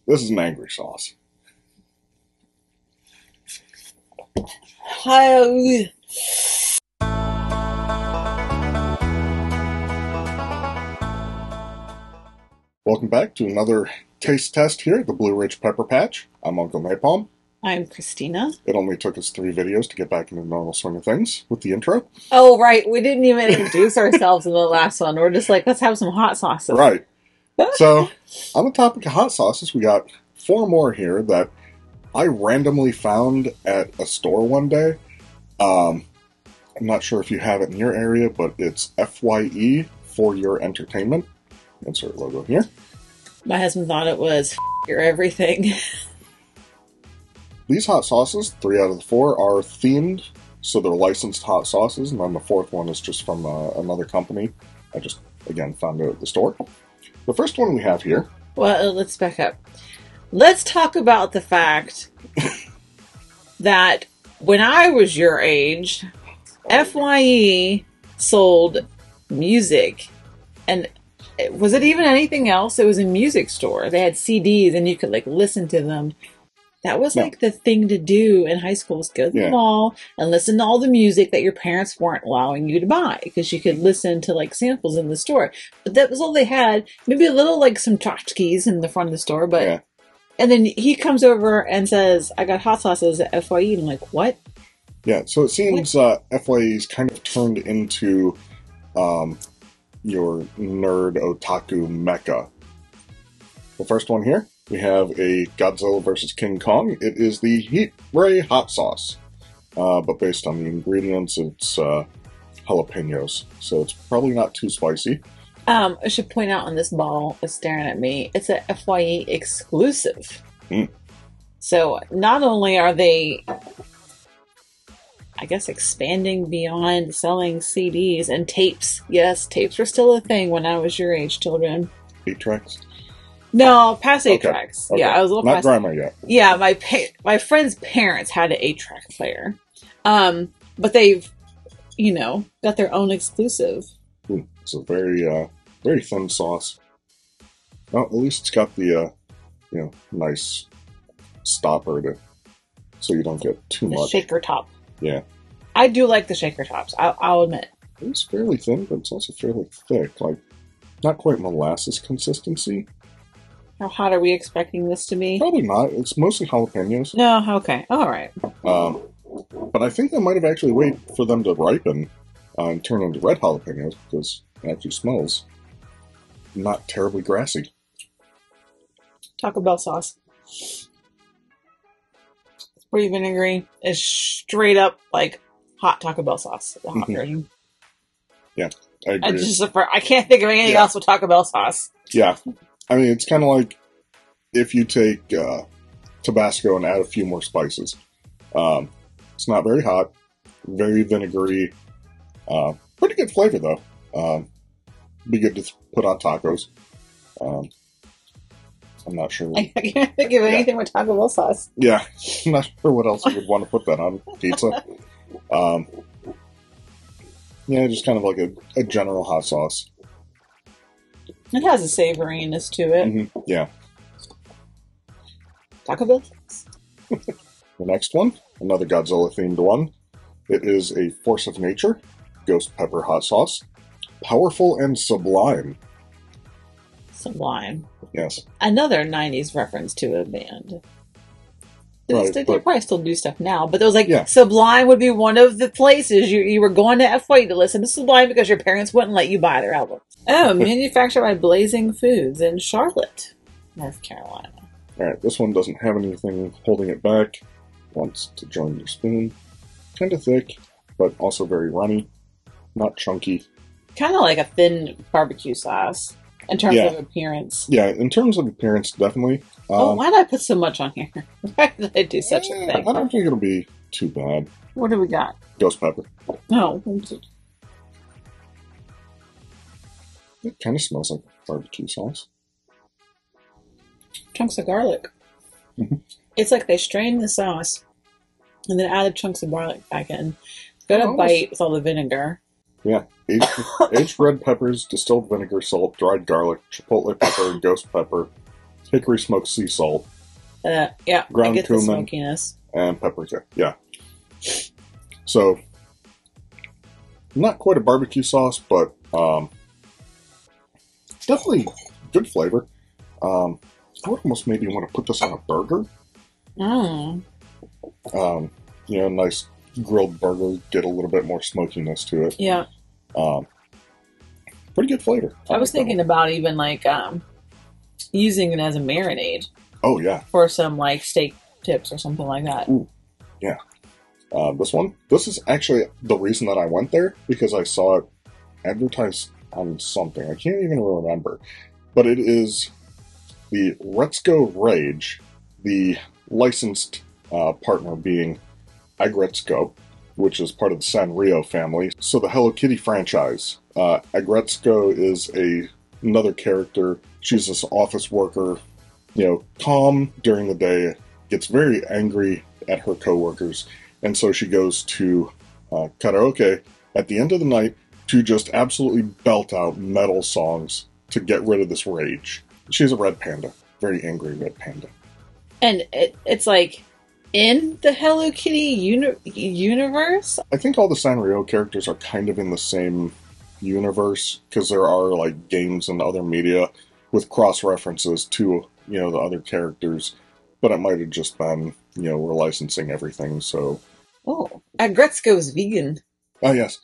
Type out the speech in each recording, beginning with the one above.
This is an angry sauce. Hi. Welcome back to another taste test here at the Blue Ridge Pepper Patch. I'm Uncle Napalm. I'm Christina. It only took us 3 videos to get back into the normal swing of things with the intro. Oh, right. We didn't even introduce ourselves in the last one. We're just like, let's have some hot sauces. Right. So, on the topic of hot sauces, we got 4 more here that I randomly found at a store one day. I'm not sure if you have it in your area, but it's FYE, for your entertainment. Insert logo here. My husband thought it was your everything. These hot sauces, 3 out of the 4, are themed, so they're licensed hot sauces, and then the 4th one is just from another company. I just, again, found it at the store. The first one we have here... Well, let's back up. Let's talk about the fact that when I was your age, FYE sold music, and was it even anything else? It was a music store. They had CDs, and you could like listen to them. That was like the thing to do in high school, was go to the mall and listen to all the music that your parents weren't allowing you to buy, because you could listen to like samples in the store. But that was all they had. Maybe a little like some tchotchkes in the front of the store, but and then he comes over and says, "I got hot sauces at FYE," and I'm like, "What?" Yeah, so it seems FYE's kind of turned into your nerd otaku mecca. The first one here, we have a Godzilla vs. King Kong. It is the Heat Ray hot sauce, but based on the ingredients, it's jalapenos, so it's probably not too spicy. I should point out on this bottle is staring at me, it's a FYE exclusive. So not only are they, I guess, expanding beyond selling CDs and tapes. Yes, tapes were still a thing when I was your age, children. 8 tracks? No, past 8 tracks. Okay. Yeah, I was a little not past. grandma yet. Yeah, my friend's parents had an 8-track player, but they've, got their own exclusive. It's a very thin sauce. Well, at least it's got the nice stopper so you don't get too much. Shaker top. Yeah. I do like the shaker tops, I'll admit. It's fairly thin, but it's also fairly thick. Like, not quite molasses consistency. How hot are we expecting this to be? Probably not. It's mostly jalapenos. No, okay. All right. But I think I might have actually waited for them to ripen and turn into red jalapenos, because it actually smells not terribly grassy. Taco Bell sauce. Pretty vinegary is straight up like hot Taco Bell sauce. The hot version. Yeah, I agree. I can't think of anything else with Taco Bell sauce. Yeah, I mean, it's kind of like if you take Tabasco and add a few more spices. It's not very hot, very vinegary, pretty good flavor though. Be good to put on tacos. I'm not sure. I can't think of anything with Taco Bell sauce. Yeah, I'm not sure what else you would want to put that on pizza. Yeah, just kind of like a general hot sauce. It has a savoriness to it. Yeah. Taco Bell sauce. The next one, another Godzilla-themed one. It is a Force of Nature Ghost Pepper Hot Sauce. Powerful and sublime. Sublime. Yes. Another 90s reference to a band. Right, they probably still do stuff now, but it was like, yeah. Sublime would be one of the places you were going to FYE to listen to Sublime because your parents wouldn't let you buy their album. Oh, manufactured by Blazing Foods in Charlotte, North Carolina. Alright, this one doesn't have anything holding it back. Wants to join your spoon. Kind of thick, but also very runny. Not chunky. Kind of like a thin barbecue sauce in terms of appearance. Yeah, in terms of appearance, definitely. Why did I put so much on here? Why did I do such a thing? I don't think it'll be too bad. What do we got? Ghost pepper. No. It kind of smells like barbecue sauce. Chunks of garlic. It's like they strained the sauce and then added chunks of garlic back in. Got a bite with all the vinegar. Yeah. Aged red peppers, distilled vinegar, salt, dried garlic, chipotle pepper, ghost pepper. hickory smoked sea salt, Yeah, ground I get cumin, the smokiness. and paprika. Yeah. So, not quite a barbecue sauce, but definitely good flavor. I would almost maybe want to put this on a burger. Nice grilled burger, get a little bit more smokiness to it. Yeah. Pretty good flavor. I was thinking about even like using it as a marinade. Oh yeah. For some like steak tips or something like that. Ooh, yeah. This is actually the reason that I went there, because I saw it advertised on something. I can't even remember. But it is the Retsuko Rage, the licensed partner being Retsuko, which is part of the Sanrio family. So the Hello Kitty franchise. Retsuko is another character. She's this office worker, calm during the day, gets very angry at her coworkers, and so she goes to karaoke at the end of the night to just absolutely belt out metal songs to get rid of this rage. She's a red panda, very angry red panda. And it's like in the Hello Kitty universe? I think all the Sanrio characters are kind of in the same universe, because there are like games and other media with cross-references to, the other characters, but it might have just been, we're licensing everything, so... Oh, Agretzko's vegan. Oh, yes.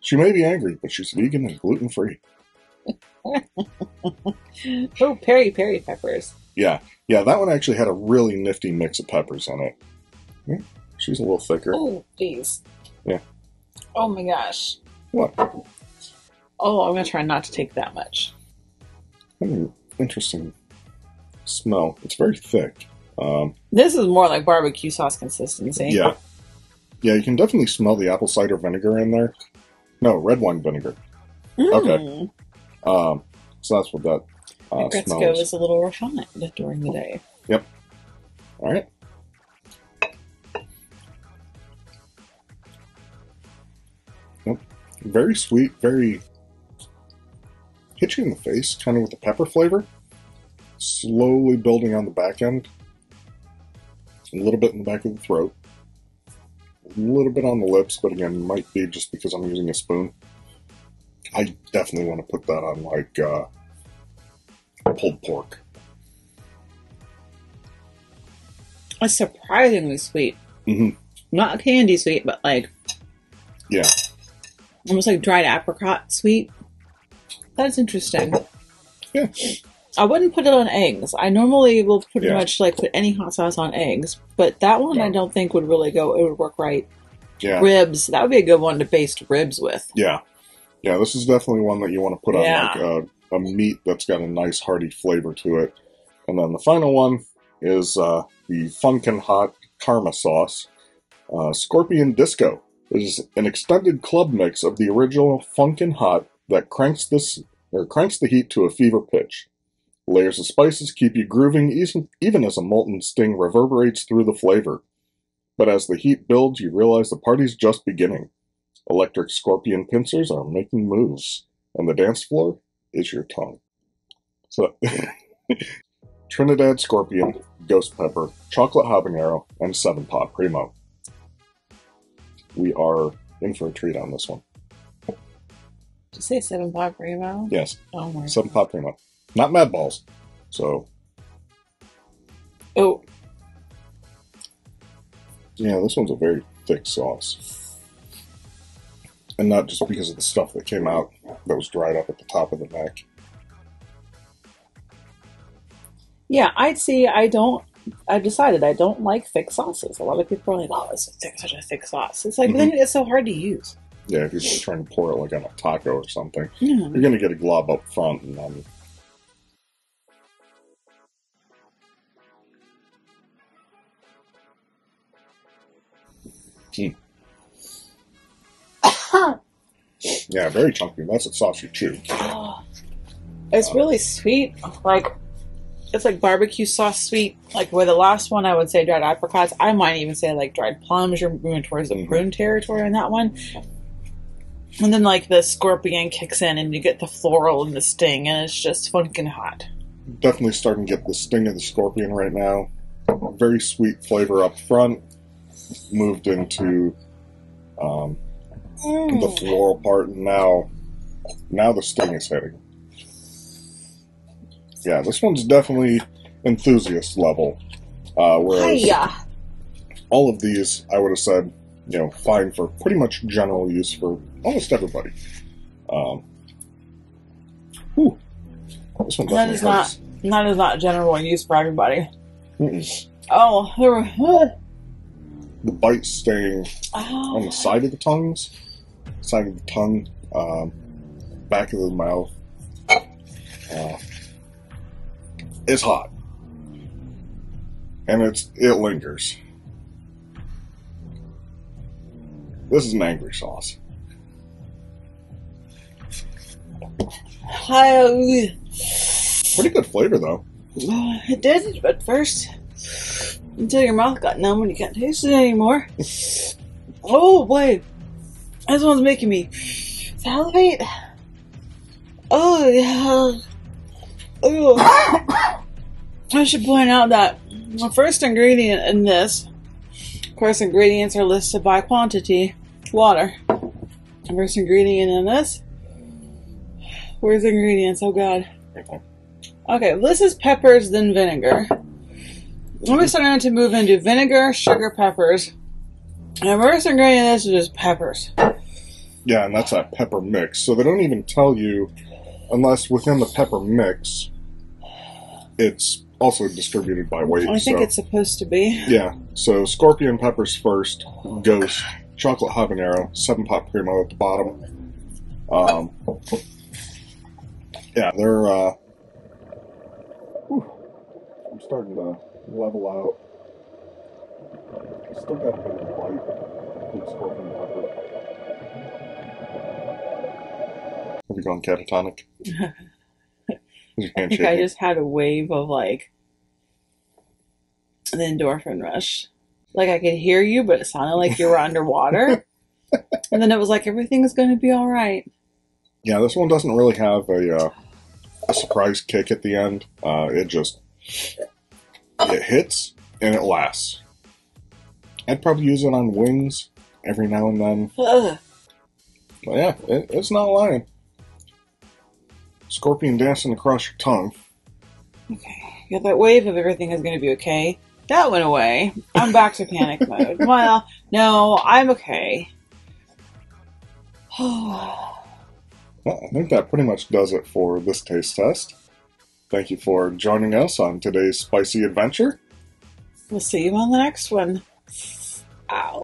She may be angry, but she's vegan and gluten-free. Oh, peri peppers. Yeah, that one actually had a really nifty mix of peppers in it. Yeah, she's a little thicker. Oh, geez. Yeah. Oh my gosh. What? Oh, I'm going to try not to take that much. Interesting smell. It's very thick. This is more like barbecue sauce consistency. Yeah. Yeah, you can definitely smell the apple cider vinegar in there. No, red wine vinegar. Okay. So that's what that smells. Retsuko is a little refined during the day. Yep. All right. Yep. Very sweet, very... hit you in the face, kind of with the pepper flavor. Slowly building on the back end. A little bit in the back of the throat. A little bit on the lips, but again, might be just because I'm using a spoon. I definitely want to put that on, like, pulled pork. It's surprisingly sweet. Mm-hmm. Not candy sweet, but like... yeah. Almost like dried apricot sweet. That's interesting. Yeah. I wouldn't put it on eggs. I normally will pretty much like put any hot sauce on eggs, but that one I don't think would really go. It would work right. Yeah. Ribs. That would be a good one to baste ribs with. Yeah. Yeah, this is definitely one that you want to put on like a meat that's got a nice hearty flavor to it. And then the final one is the Funkin' Hot Karma Sauce. Scorpion Disco. It is an extended club mix of the original Funkin' Hot that cranks the heat to a fever pitch. Layers of spices keep you grooving even as a molten sting reverberates through the flavor. But as the heat builds, you realize the party's just beginning. Electric scorpion pincers are making moves, and the dance floor is your tongue. So, Trinidad Scorpion, Ghost Pepper, Chocolate Habanero, and 7-Pot Primo. We are in for a treat on this one. Did you say 7-Pot Primo? Yes. Oh my 7-Pot Primo. Not Mad Balls. So. Oh. Yeah, this one's a very thick sauce. And not just because of the stuff that came out that was dried up at the top of the neck. Yeah, I've decided I don't like thick sauces. A lot of people are like, oh, it's such a thick sauce. It's like, but then it's so hard to use. Yeah, if you're just trying to pour it like on a taco or something, you're going to get a glob up front and then... Yeah, very chunky. That's a sauce you chew. It's really sweet. Like, it's like barbecue sauce sweet. Like, where the last one I would say dried apricots. I might even say like dried plums. You're moving towards the prune territory on that one. And then like the scorpion kicks in and you get the floral and the sting, and it's just funkin' hot. Definitely starting to get the sting of the scorpion right now. Very sweet flavor up front. Moved into the floral part, and now the sting is hitting. Yeah, this one's definitely enthusiast level. Whereas all of these, I would have said, fine for pretty much general use for almost everybody. This one definitely hurts. That is not general use for everybody. Mm-mm. Oh, the bite staying on the side of the tongue, back of the mouth. It's hot, and it lingers. This is an angry sauce. Pretty good flavor, though. It did at first, until your mouth got numb and you can't taste it anymore. Oh boy, this one's making me salivate. Oh yeah. Oh. I should point out that the first ingredient in this, of course, ingredients are listed by quantity. Water. The first ingredient in this. Where's the ingredients? Oh god. Okay, this is peppers, then vinegar. Then we're starting to move into vinegar, sugar, peppers. And the first ingredient in this is just peppers. Yeah, and that's that pepper mix. So they don't even tell you, unless within the pepper mix, it's also distributed by weight. I think it's supposed to be. Yeah, so scorpion peppers first, ghost, chocolate habanero, 7-pot primo at the bottom. Yeah, they're, I'm starting to level out. Still got a bit of bite from scorpion pepper. Have you gone catatonic? I think I just had a wave of the endorphin rush. Like I could hear you, but it sounded like you were underwater. And then it was like everything's going to be all right. Yeah, this one doesn't really have a surprise kick at the end. It hits and it lasts. I'd probably use it on wings every now and then. But yeah, it's not lying. Scorpion dancing across your tongue. Okay, you got that wave of everything is going to be okay. That went away. I'm back to panic mode. Well, no, I'm okay. Well, I think that pretty much does it for this taste test. Thank you for joining us on today's spicy adventure. We'll see you on the next one. Ow.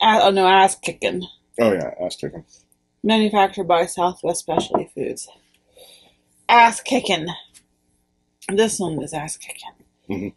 Oh no, ass kicking. Oh yeah, ass kicking. Manufactured by Southwest Specialty Foods. Ass kicking. This one was ass kicking.